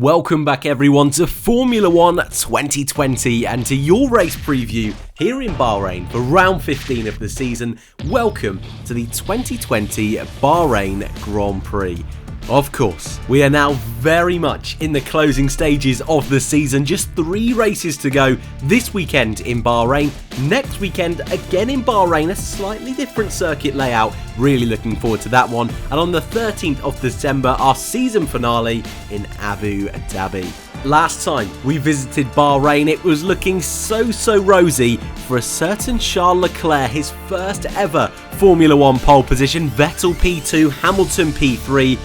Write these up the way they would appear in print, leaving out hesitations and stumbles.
Welcome back everyone to Formula 1 2020 and to your race preview here in Bahrain for round 15 of the season. Welcome to the 2020 Bahrain Grand Prix. Of course, we are now very much in the closing stages of the season. Just 3 races to go this weekend in Bahrain. Next weekend again in Bahrain, a slightly different circuit layout. Really looking forward to that one. And on the 13th of December, our season finale in Abu Dhabi. Last time we visited Bahrain, it was looking so rosy for a certain Charles Leclerc, his first ever Formula 1 pole position. Vettel P2, Hamilton P3.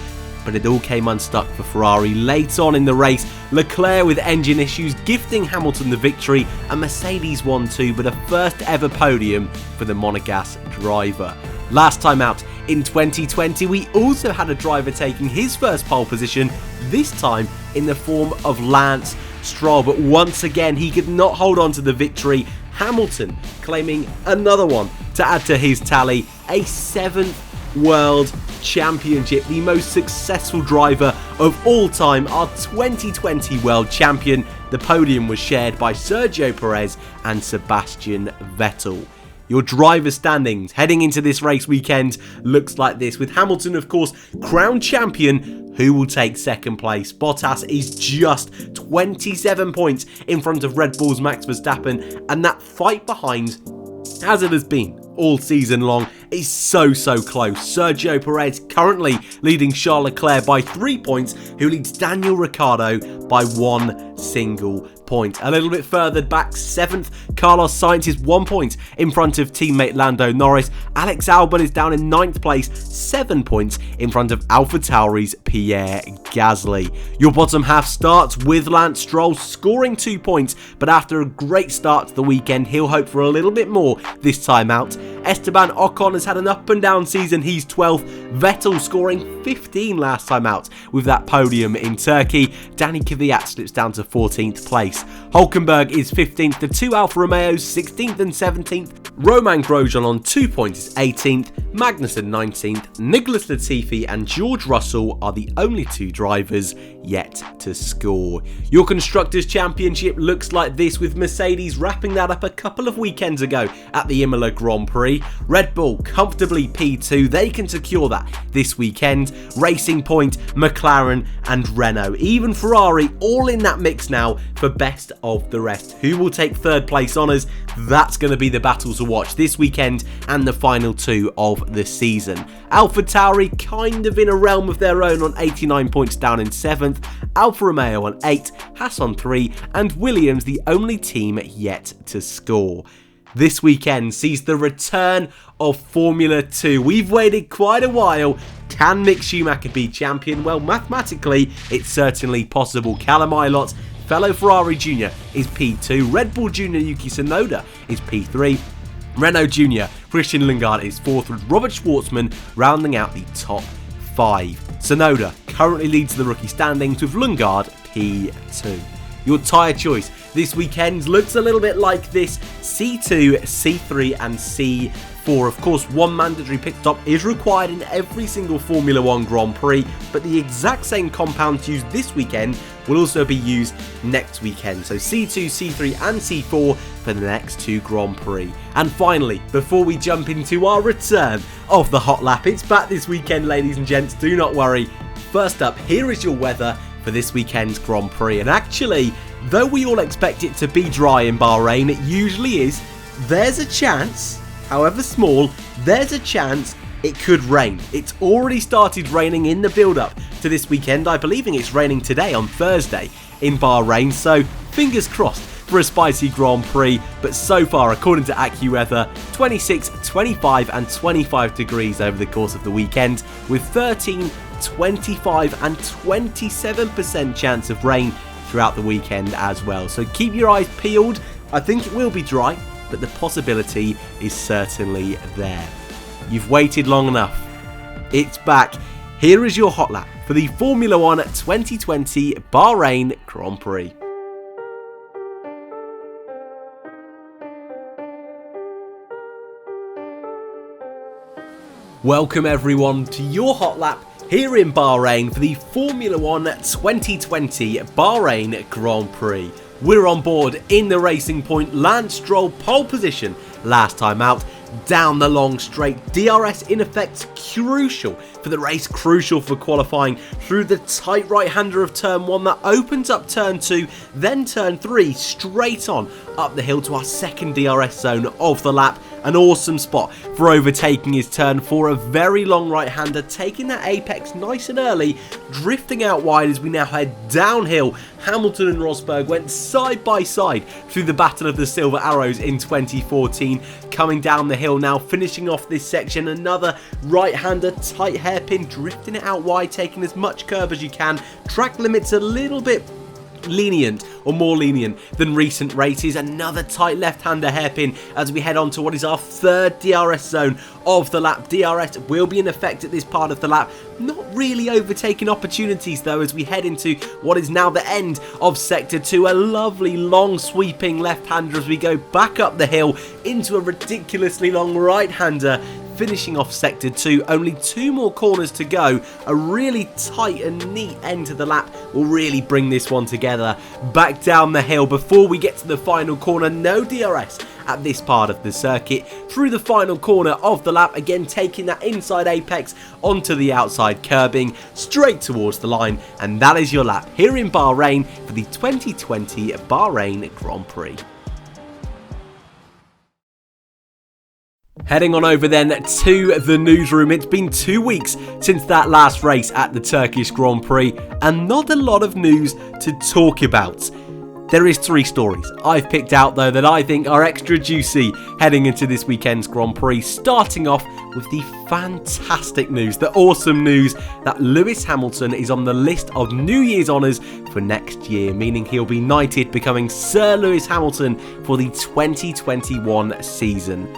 But it all came unstuck for Ferrari late on in the race. Leclerc with engine issues gifting Hamilton the victory, and Mercedes won too, but a first ever podium for the Monegasque driver. Last time out in 2020, we also had a driver taking his first pole position, this time in the form of Lance Stroll, but once again he could not hold on to the victory. Hamilton claiming another one to add to his tally, a 7th World Championship, the most successful driver of all time, our 2020 World Champion. The podium was shared by Sergio Perez and Sebastian Vettel. Your driver standings heading into this race weekend looks like this, with Hamilton of course crowned champion. Who will take second place? Bottas is just 27 points in front of Red Bull's Max Verstappen, and that fight behind, as it has been all season long, is so close. Sergio Perez currently leading Charles Leclerc by 3 points, who leads Daniel Ricciardo by 1 single point. A little bit further back, 7th, Carlos Sainz is 1 point in front of teammate Lando Norris. Alex Albon is down in 9th place, 7 points in front of AlphaTauri's Pierre Gasly. Your bottom half starts with Lance Stroll scoring 2 points, but after a great start to the weekend, he'll hope for a little bit more this time out. Esteban Ocon has had an up and down season, he's 12th. Vettel scoring 15 last time out with that podium in Turkey. Danny Kvyat slips down to 14th place. Hülkenberg is 15th, the 2 Alfa Romeos 16th and 17th. Romain Grosjean on 2 points is 18th, Magnussen 19th, Nicholas Latifi and George Russell are the only 2 drivers yet to score. Your Constructors' Championship looks like this, with Mercedes wrapping that up a couple of weekends ago at the Imola Grand Prix. Red Bull comfortably P2, they can secure that this weekend. Racing Point, McLaren and Renault, even Ferrari all in that mix now for best of the rest. Who will take 3rd place honours? That's going to be the battle to watch this weekend and the final 2 of the season. AlphaTauri kind of in a realm of their own on 89 points, down in 7th. Alfa Romeo on 8, Haas on 3 and Williams the only team yet to score. This weekend sees the return of Formula 2. We've waited quite a while. Can Mick Schumacher be champion? Well, mathematically, it's certainly possible. Callum Ilott, fellow Ferrari Jr., is P2. Red Bull Jr. Yuki Tsunoda is P3. Renault Jr. Christian Lundgaard is 4th, with Robert Schwartzman rounding out the top 5. Tsunoda currently leads the rookie standings with Lundgaard P2. Your tyre choice this weekend looks a little bit like this: C2, C3 and C4. Of course, one mandatory pit stop is required in every single Formula 1 Grand Prix, but the exact same compounds used this weekend will also be used next weekend. So C2, C3 and C4 for the next 2 Grand Prix. And finally, before we jump into our return of the hot lap, it's back this weekend, ladies and gents, do not worry. First up, here is your weather for this weekend's Grand Prix. And actually, though we all expect it to be dry in Bahrain, it usually is, there's a chance, however small, there's a chance it could rain. It's already started raining in the build-up to this weekend. I believe it's raining today on Thursday in Bahrain, so fingers crossed for a spicy Grand Prix. But so far, according to AccuWeather, 26, 25 and 25 degrees over the course of the weekend, with 13, 25 and 27% chance of rain throughout the weekend as well. So keep your eyes peeled. I think it will be dry, but the possibility is certainly there. You've waited long enough. It's back. Here is your hot lap for the Formula 1 2020 Bahrain Grand Prix. Welcome everyone to your hot lap here in Bahrain for the Formula 1 2020 Bahrain Grand Prix. We're on board in the racing point. Lance Stroll pole position last time out, down the long straight. DRS in effect crucial for the race, crucial for qualifying through the tight right-hander of turn 1 that opens up turn 2, then turn 3, straight on up the hill to our second DRS zone of the lap. An awesome spot for overtaking his turn 4, a very long right-hander, taking that apex nice and early, drifting out wide as we now head downhill. Hamilton and Rosberg went side by side through the Battle of the Silver Arrows in 2014, coming down the hill now, finishing off this section. Another right-hander, tight hairpin, drifting it out wide, taking as much curve as you can. Track limits a little bit lenient or more lenient than recent races. Another tight left-hander hairpin as we head on to what is our third DRS zone of the lap. DRS will be in effect at this part of the lap. Not really overtaking opportunities though as we head into what is now the end of sector 2. A lovely long sweeping left-hander as we go back up the hill into a ridiculously long right-hander, finishing off sector 2. Only 2 more corners to go. A really tight and neat end to the lap will really bring this one together. Back down the hill before we get to the final corner. No DRS at this part of the circuit. Through the final corner of the lap, again taking that inside apex onto the outside curbing, straight towards the line, and that is your lap here in Bahrain for the 2020 Bahrain Grand Prix. Heading on over then to the newsroom. It's been 2 weeks since that last race at the Turkish Grand Prix, and not a lot of news to talk about. There is 3 stories I've picked out though that I think are extra juicy heading into this weekend's Grand Prix, starting off with the fantastic news, the awesome news that Lewis Hamilton is on the list of New Year's honours for next year, meaning he'll be knighted, becoming Sir Lewis Hamilton for the 2021 season.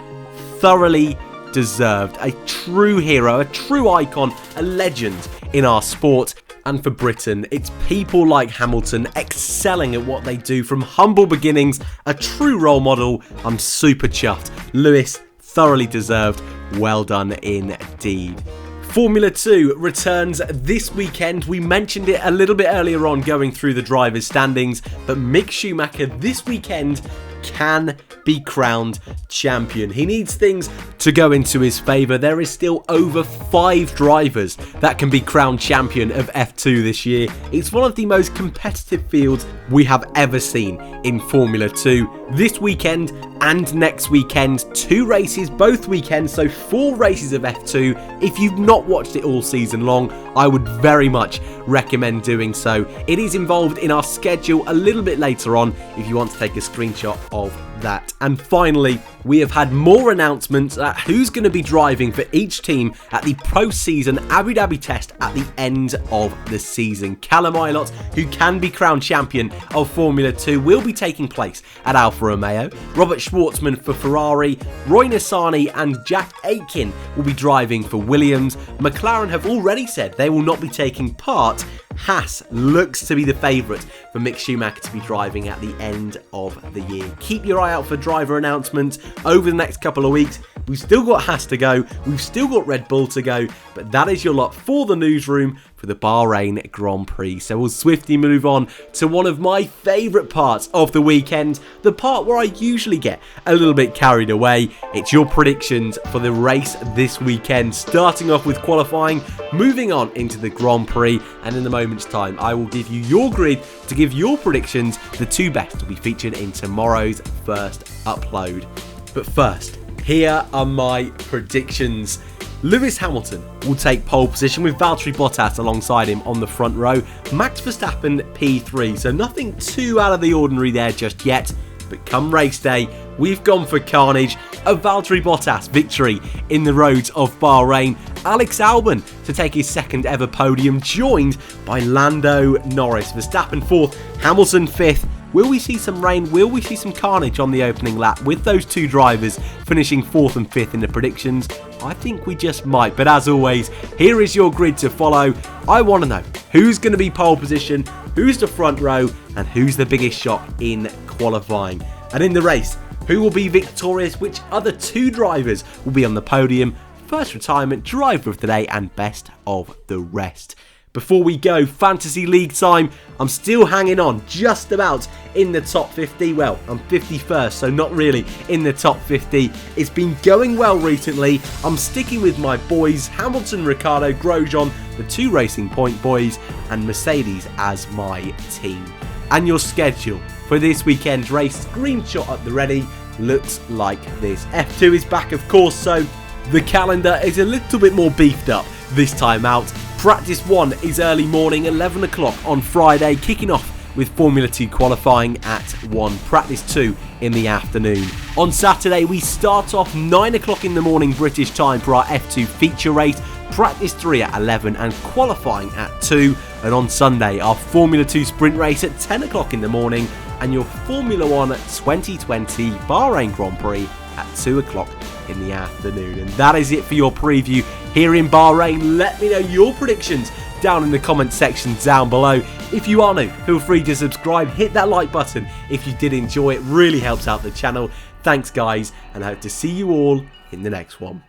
Thoroughly deserved. A true hero, a true icon, a legend in our sport. And for Britain, it's people like Hamilton excelling at what they do from humble beginnings, a true role model. I'm super chuffed. Lewis, thoroughly deserved. Well done indeed. Formula 2 returns this weekend. We mentioned it a little bit earlier on going through the drivers' standings, but Mick Schumacher this weekend can be crowned champion. He needs things to go into his favour. There is still over 5 drivers that can be crowned champion of F2 this year. It's one of the most competitive fields we have ever seen in Formula 2. This weekend and next weekend, 2 races both weekends, so 4 races of F2. If you've not watched it all season long, I would very much recommend doing so. It is involved in our schedule a little bit later on if you want to take a screenshot of that. And finally, we have had more announcements at who's going to be driving for each team at the post-season Abu Dhabi test at the end of the season. Callum Ilott, who can be crowned champion of Formula 2, will be taking place at Alfa Romeo. Robert Schwartzman for Ferrari, Roy Nissany and Jack Aitken will be driving for Williams. McLaren have already said they will not be taking part. Haas looks to be the favourite for Mick Schumacher to be driving at the end of the year. Keep your eye out for driver announcements over the next couple of weeks. We've still got Haas to go, we've still got Red Bull to go, but that is your lot for the newsroom for the Bahrain Grand Prix. So we'll swiftly move on to one of my favourite parts of the weekend, the part where I usually get a little bit carried away. It's your predictions for the race this weekend, starting off with qualifying, moving on into the Grand Prix, and in a moment's time I will give you your grid to give your predictions. The 2 best will be featured in tomorrow's first upload. But first, here are my predictions. Lewis Hamilton will take pole position with Valtteri Bottas alongside him on the front row. Max Verstappen P3, so nothing too out of the ordinary there just yet. But come race day, we've gone for carnage. A Valtteri Bottas victory in the roads of Bahrain. Alex Albon to take his 2nd ever podium, joined by Lando Norris. Verstappen 4th, Hamilton 5th. Will we see some rain? Will we see some carnage on the opening lap with those 2 drivers finishing 4th and 5th in the predictions? I think we just might. But as always, here is your grid to follow. I want to know who's going to be pole position, who's the front row, and who's the biggest shot in qualifying. And in the race, who will be victorious? Which other 2 drivers will be on the podium? first retirement, driver of the day, and best of the rest. Before we go, Fantasy League time. I'm still hanging on, just about in the top 50. Well, I'm 51st, so not really in the top 50. It's been going well recently. I'm sticking with my boys, Hamilton, Ricciardo, Grosjean, the 2 Racing Point boys, and Mercedes as my team. And your schedule for this weekend's race, screenshot at the ready, looks like this. F2 is back, of course, so the calendar is a little bit more beefed up this time out. Practice 1 is early morning, 11 o'clock on Friday, kicking off with Formula 2 qualifying at 1. Practice 2 in the afternoon. On Saturday, we start off 9 o'clock in the morning British time for our F2 feature race. Practice 3 at 11 and qualifying at 2. And on Sunday, our Formula 2 sprint race at 10 o'clock in the morning and your Formula 1 2020 Bahrain Grand Prix at 2 o'clock in the afternoon. And that is it for your preview here in Bahrain. Let me know your predictions down in the comment section down below. If you are new, feel free to subscribe, hit that like button if you did enjoy it, really helps out the channel. Thanks guys, and I hope to see you all in the next one.